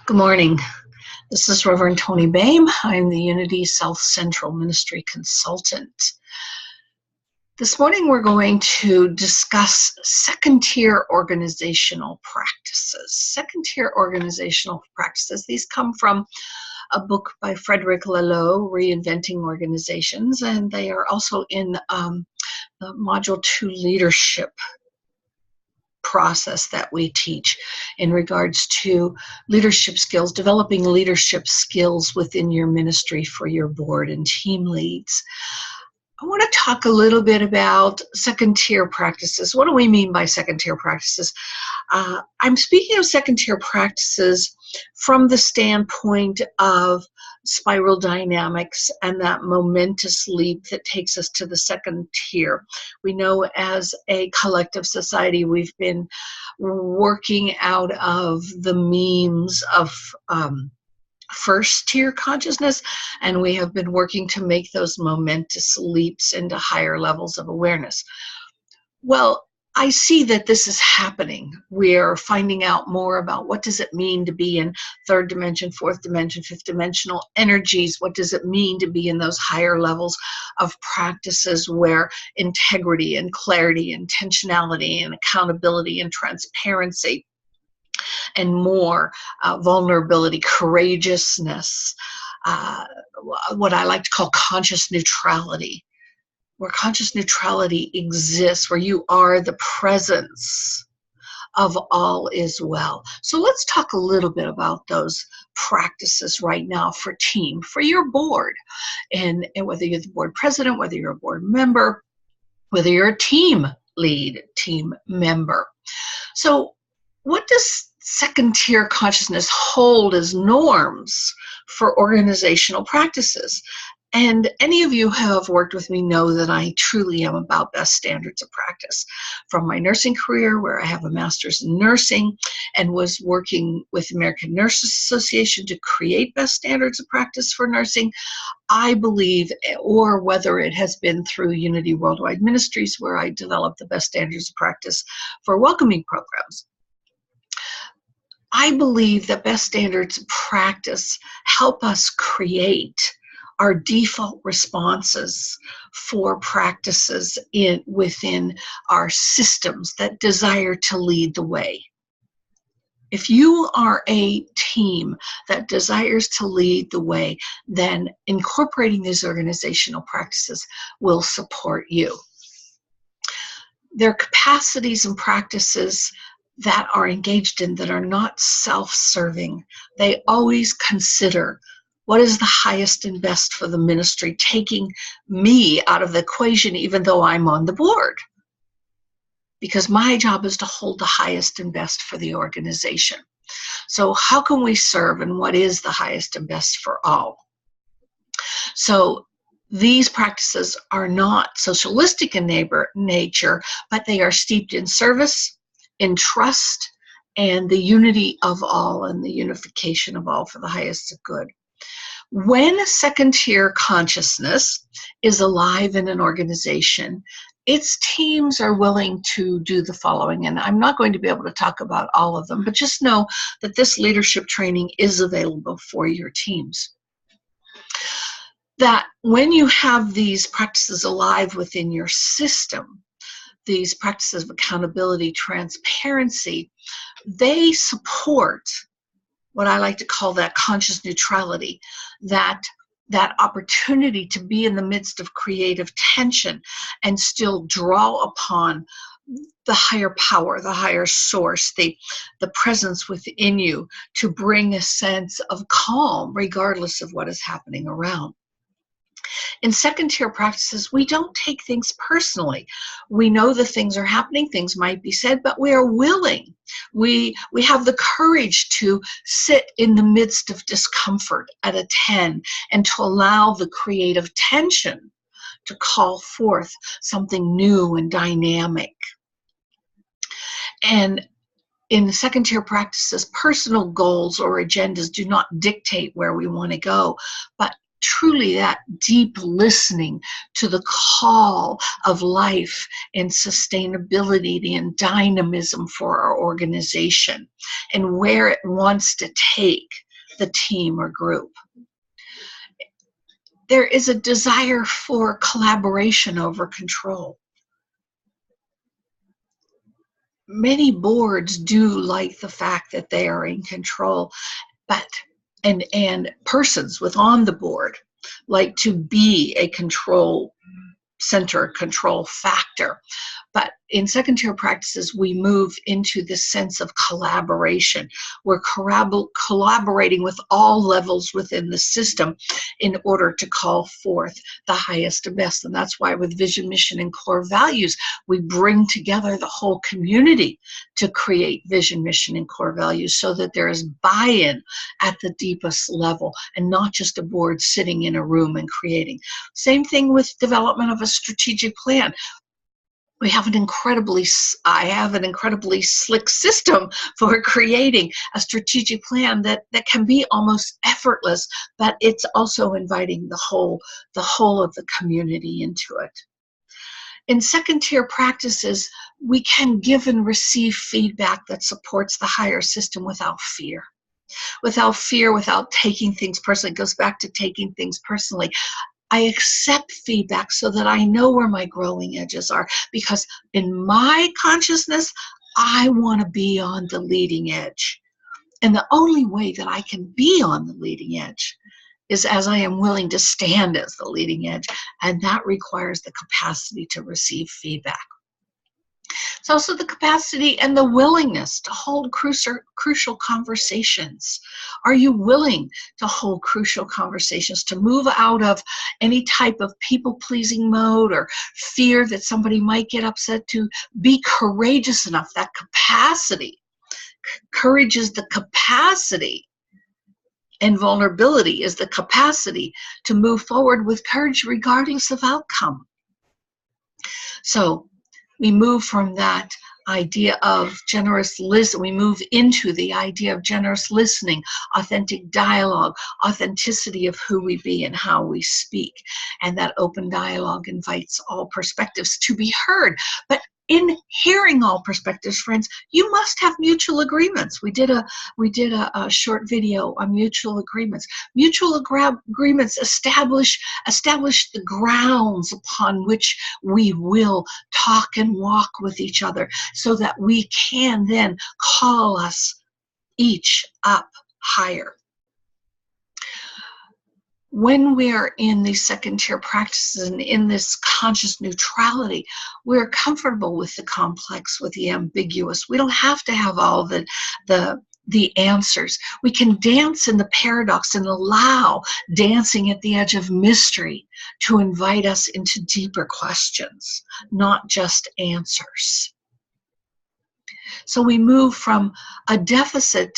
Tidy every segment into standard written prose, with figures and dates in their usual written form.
Good morning. This is Reverend Tony Boehm. I'm the Unity South Central Ministry Consultant. This morning we're going to discuss second-tier organizational practices. Second-tier organizational practices, these come from a book by Frederick Laloux, Reinventing Organizations, and they are also in the Module 2 Leadership process that we teach in regards to leadership skills, developing leadership skills within your ministry for your board and team leads. I want to talk a little bit about second-tier practices. What do we mean by second-tier practices? I'm speaking of second-tier practices from the standpoint of spiral dynamics and that momentous leap that takes us to the second tier. We know as a collective society we've been working out of the memes of first tier consciousness, and we have been working to make those momentous leaps into higher levels of awareness. Well, I see that this is happening. We're finding out more about what does it mean to be in third dimension, fourth dimension, fifth dimensional energies. What does it mean to be in those higher levels of practices where integrity and clarity, intentionality and accountability and transparency and more vulnerability, courageousness, what I like to call conscious neutrality, where conscious neutrality exists, where you are the presence of all is well. So let's talk a little bit about those practices right now for team, for your board, and whether you're the board president, whether you're a board member, whether you're a team lead, team member. So what does second tier consciousness hold as norms for organizational practices? And any of you who have worked with me know that I truly am about best standards of practice. From my nursing career, where I have a master's in nursing and was working with the American Nurses Association to create best standards of practice for nursing, I believe, or whether it has been through Unity Worldwide Ministries, where I developed the best standards of practice for welcoming programs, I believe that best standards of practice help us create our default responses for practices within our systems that desire to lead the way. If you are a team that desires to lead the way, then incorporating these organizational practices will support you. There are capacities and practices that are engaged in that are not self-serving. They always consider what is the highest and best for the ministry, taking me out of the equation even though I'm on the board. Because my job is to hold the highest and best for the organization. So how can we serve, and what is the highest and best for all? So these practices are not socialistic in nature, but they are steeped in service, in trust, and the unity of all and the unification of all for the highest of good. When second-tier consciousness is alive in an organization, its teams are willing to do the following, and I'm not going to be able to talk about all of them, but just know that this leadership training is available for your teams. That when you have these practices alive within your system, these practices of accountability, transparency, they support what I like to call that conscious neutrality, that opportunity to be in the midst of creative tension and still draw upon the higher power, the higher source, the presence within you to bring a sense of calm regardless of what is happening around. In second-tier practices, we don't take things personally. We know that things are happening, things might be said, but we are willing. We have the courage to sit in the midst of discomfort at a 10 and to allow the creative tension to call forth something new and dynamic. And in second-tier practices, personal goals or agendas do not dictate where we want to go, but truly that deep listening to the call of life and sustainability and dynamism for our organization and where it wants to take the team or group. There is a desire for collaboration over control. Many boards do like the fact that they are in control, but and persons on the board like to be a control center, control factor. But in second tier practices, we move into this sense of collaboration. We're collaborating with all levels within the system in order to call forth the highest and best. And that's why with vision, mission, and core values, we bring together the whole community to create vision, mission, and core values so that there is buy-in at the deepest level and not just a board sitting in a room and creating. Same thing with development of a strategic plan. I have an incredibly slick system for creating a strategic plan that can be almost effortless, but it's also inviting the whole of the community into it. In second tier practices, we can give and receive feedback that supports the higher system without fear. Without fear, without taking things personally. It goes back to taking things personally. I accept feedback so that I know where my growing edges are, because in my consciousness, I want to be on the leading edge. And the only way that I can be on the leading edge is as I am willing to stand as the leading edge, and that requires the capacity to receive feedback. It's also the capacity and the willingness to hold crucial conversations. Are you willing to hold crucial conversations, to move out of any type of people-pleasing mode or fear that somebody might get upset, to be courageous enough? That capacity. Courage is the capacity, and vulnerability is the capacity to move forward with courage regardless of outcome. So we move from that idea of generous listening, we move into the idea of generous listening, authentic dialogue, authenticity of who we be and how we speak. And that open dialogue invites all perspectives to be heard. But in hearing all perspectives, friends, you must have mutual agreements. We did a short video on mutual agreements. Mutual agreements establish the grounds upon which we will talk and walk with each other, so that we can then call us each up higher. When we're in these second tier practices and in this conscious neutrality, we're comfortable with the complex, with the ambiguous. We don't have to have all the answers. We can dance in the paradox and allow dancing at the edge of mystery to invite us into deeper questions, not just answers. So we move from a deficit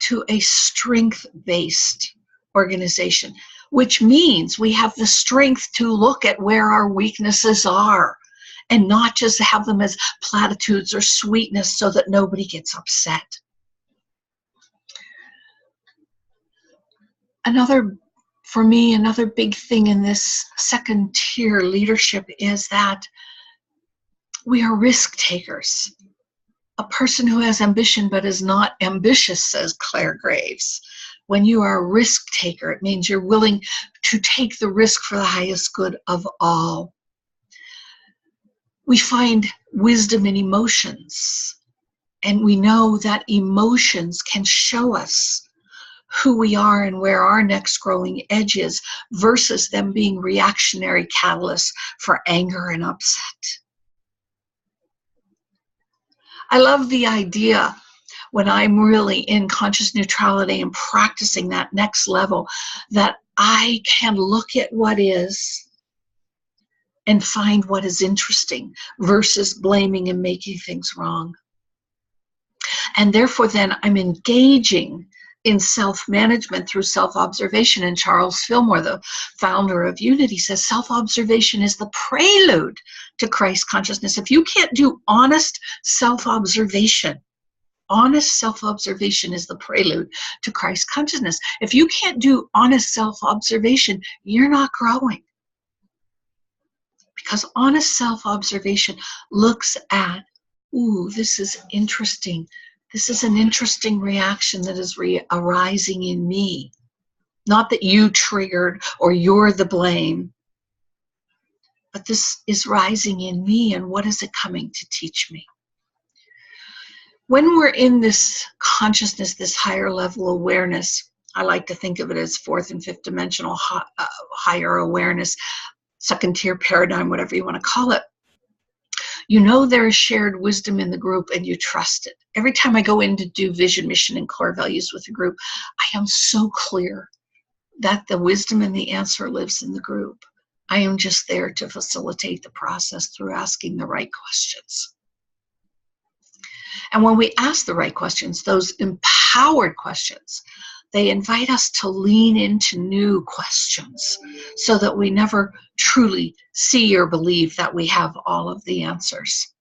to a strength-based organization, which means we have the strength to look at where our weaknesses are and not just have them as platitudes or sweetness so that nobody gets upset. For me, another big thing in this second tier leadership is that we are risk takers. A person who has ambition but is not ambitious, says Claire Graves. When you are a risk taker, it means you're willing to take the risk for the highest good of all. We find wisdom in emotions, and we know that emotions can show us who we are and where our next growing edge is, versus them being reactionary catalysts for anger and upset. I love the idea, when I'm really in conscious neutrality and practicing that next level, that I can look at what is and find what is interesting versus blaming and making things wrong. And therefore then I'm engaging in self-management through self-observation. And Charles Fillmore, the founder of Unity, says self-observation is the prelude to Christ consciousness. If you can't do honest self-observation, honest self-observation is the prelude to Christ consciousness. If you can't do honest self-observation, you're not growing. Because honest self-observation looks at, ooh, this is interesting. This is an interesting reaction that is arising in me. Not that you triggered or you're the blame, but this is rising in me, and what is it coming to teach me? When we're in this consciousness, this higher level awareness, I like to think of it as fourth and fifth dimensional higher awareness, second tier paradigm, whatever you want to call it. You know there is shared wisdom in the group and you trust it. Every time I go in to do vision, mission, and core values with the group, I am so clear that the wisdom and the answer lives in the group. I am just there to facilitate the process through asking the right questions. And when we ask the right questions, those empowered questions, they invite us to lean into new questions so that we never truly see or believe that we have all of the answers.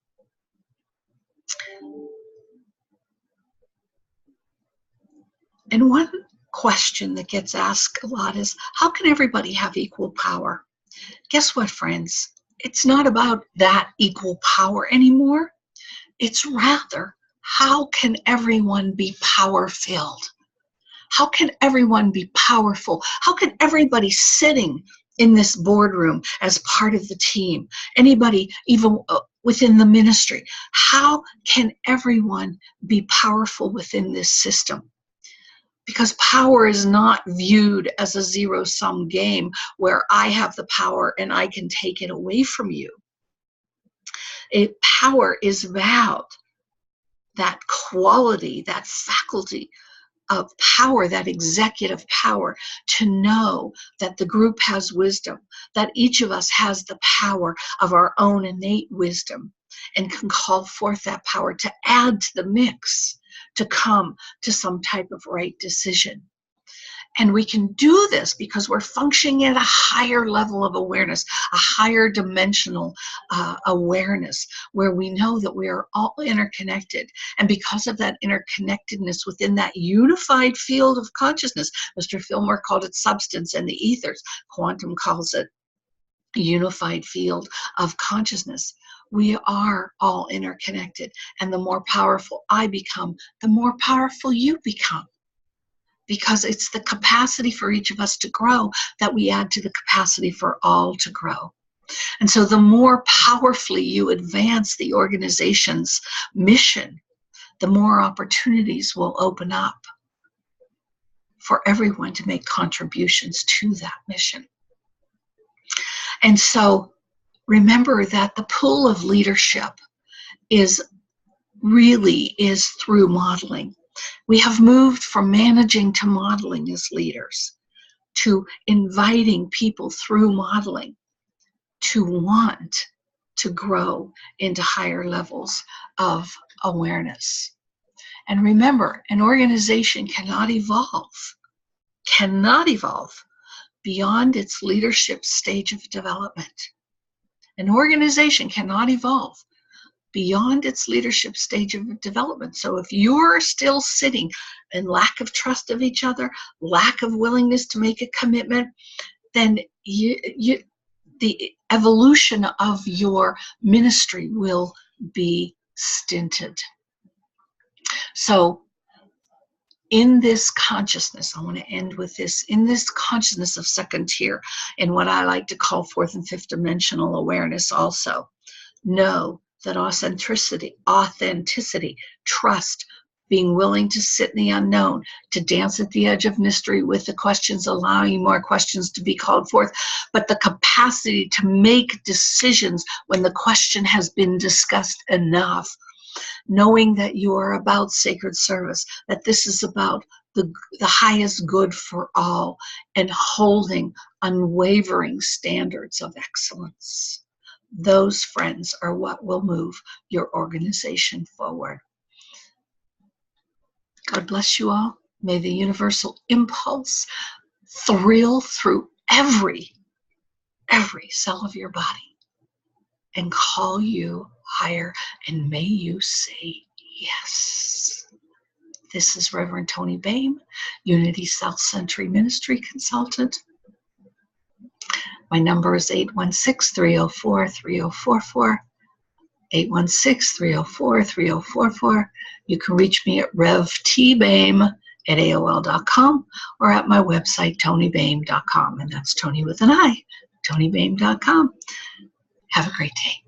And one question that gets asked a lot is, how can everybody have equal power? Guess what, friends? It's not about that equal power anymore. It's rather, how can everyone be power-filled? How can everyone be powerful? How can everybody sitting in this boardroom as part of the team, anybody even within the ministry, how can everyone be powerful within this system? Because power is not viewed as a zero-sum game where I have the power and I can take it away from you. Power is about that quality, that faculty of power, that executive power, to know that the group has wisdom, that each of us has the power of our own innate wisdom and can call forth that power to add to the mix, to come to some type of right decision. And we can do this because we're functioning at a higher level of awareness, a higher dimensional awareness, where we know that we are all interconnected. And because of that interconnectedness within that unified field of consciousness, Mr. Fillmore called it substance and the ethers, quantum calls it a unified field of consciousness. We are all interconnected. And the more powerful I become, the more powerful you become. Because it's the capacity for each of us to grow that we add to the capacity for all to grow. And so the more powerfully you advance the organization's mission, the more opportunities will open up for everyone to make contributions to that mission. And so remember that the pool of leadership is through modeling. We have moved from managing to modeling as leaders, to inviting people through modeling to want to grow into higher levels of awareness. And remember, an organization cannot evolve beyond its leadership stage of development. An organization cannot evolve beyond its leadership stage of development. So if you're still sitting in lack of trust of each other, lack of willingness to make a commitment, then the evolution of your ministry will be stinted. So in this consciousness, I want to end with this, in this consciousness of second tier, in what I like to call fourth and fifth dimensional awareness also, know that authenticity, trust, being willing to sit in the unknown, to dance at the edge of mystery with the questions, allowing more questions to be called forth, but the capacity to make decisions when the question has been discussed enough, knowing that you are about sacred service, that this is about the highest good for all, and holding unwavering standards of excellence. Those, friends, are what will move your organization forward. God bless you all. May the universal impulse thrill through every cell of your body and call you higher, and may you say yes. This is Reverend Toni Boehm, Unity South Century Ministry Consultant. My number is 816-304-3044, 816-304-3044. You can reach me at revtboehm@aol.com or at my website, toniboehm.com, and that's Toni with an I, toniboehm.com. Have a great day.